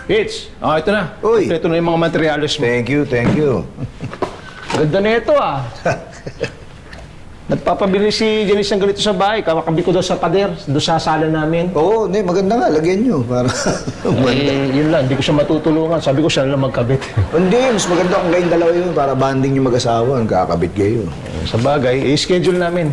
Pitch, ito na. Uy. Ito na yung mga materials mo. Thank you, thank you. Ganda na ito, ah. Nagpapabili si Janice ng ganito sa bahay. Kakabit ko daw sa pader, doon sa sala namin. Oo, hindi, maganda nga. Lagyan nyo. Para Yun lang, hindi ko siya matutulungan. Sabi ko siya lang magkabit. Hindi, mas maganda kung kayong dalawa yun. Para banding yung mag-asawa. Kakabit kayo. Sa bagay, i-schedule namin.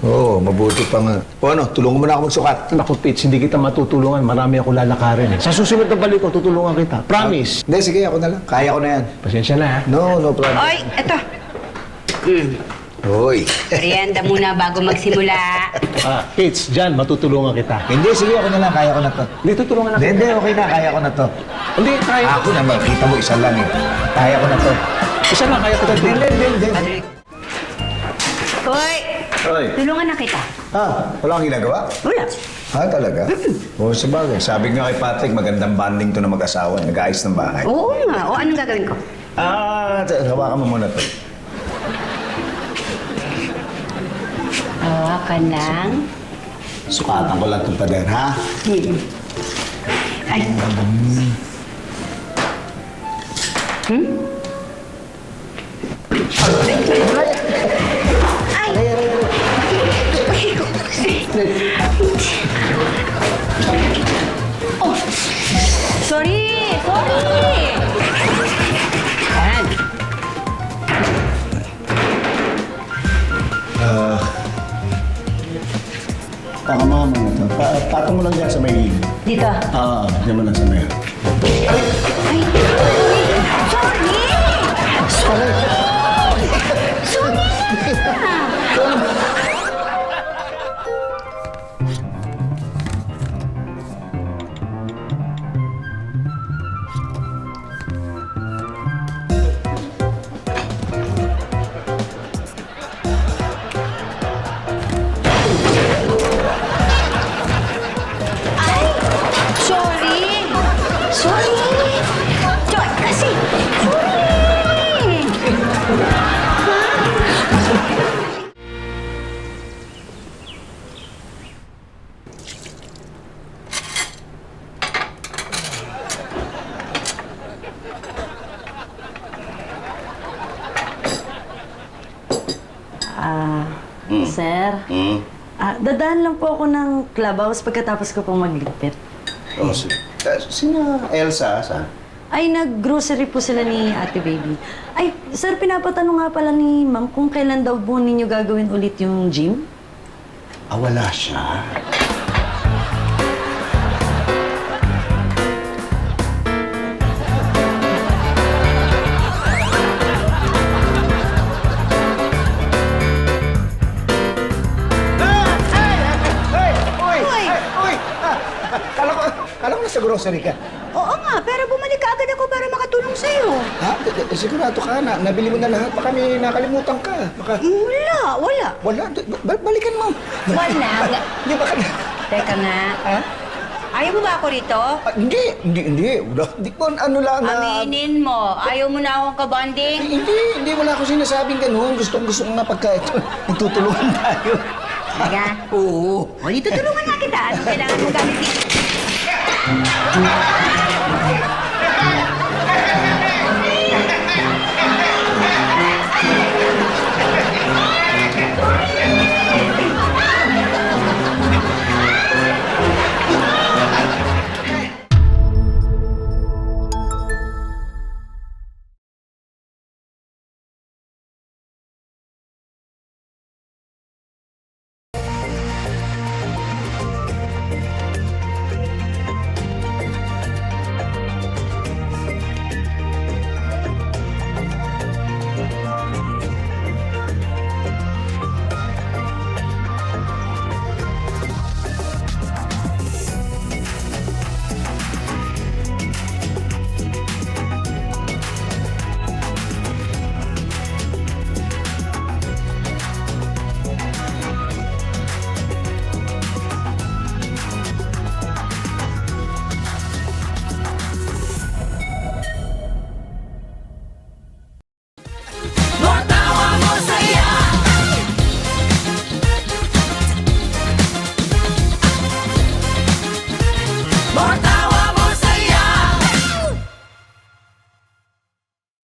Oo, mabuti pa nga. O ano, tulungan mo na ako magsukat. Naku, Pitch, hindi kita matutulungan. Marami ako lalakarin. Sa susunod na balik ko, tutulungan kita. Promise. Hindi, sige, ako na lang. Kaya ko na yan. Pasensya na, ha? No problem. Oy, eto. Hoy. Merienda muna bago magsimula. Pitch, dyan, matutulungan kita. Hindi, sige, ako na lang. Kaya ko na to. Hindi, tutulungan na Hindi, kita. hindi, okay na. Kaya ko na to. Hindi, kaya. Ako naman, kita mo isa lang eh. Kaya ko na to. Isa lang, kaya kita. Hindi, hindi, hindi. Hoy, Hoy. tulungan na kita. Wala kang ginagawa? Wala. Talaga? Oo, sabagay. Sabi nga kay Patrick, magandang banding to na mag-asawa. Nag-aayos ng bahay. Oo nga. O, anong gagawin ko? Hawakan mo muna to. Hawakan lang. Sukatan ko lang itong pader, ha? Ay. Oh, sorry! Sorry! Ayan. Pakama mo na to. Patong mo lang dyan sa may liig. Dito. Dyan mo lang sa may. Ay, sorry! Sorry! Sorry! Sorry! Joy, kasi! Sorry! Sir, dadaan lang po ako ng clubhouse pagkatapos ko pong magligpit. Oh, sino Elsa? Saan? Ay, nag-grocery po sila ni Ate Baby. Ay, sir, pinapatanong nga pala ni Ma'am kung kailan daw po ninyo gagawin ulit yung gym? Wala siya. Kala ko nasa grocery ka. Oo nga, pero bumalik ka agad ako para makatulong sa'yo. Ha? Sigurado ka na. Nabili mo na lahat. Baka may nakalimutan ka. Baka... Wala. Wala. Balikan mo. Wala. Hindi baka... Teka nga. Ha? Ayaw mo ba ako rito? Hindi. Wala. Hindi ko ano lang na... Aminin mo. Ayaw mo na akong kabanding? Hindi. Wala ako sinasabing ganun. Gusto ko nga pagka ito. Nagtutulungan tayo. Talaga? Oo. O, dito tulungan na kita. Anong kailangan mo gamit dito? More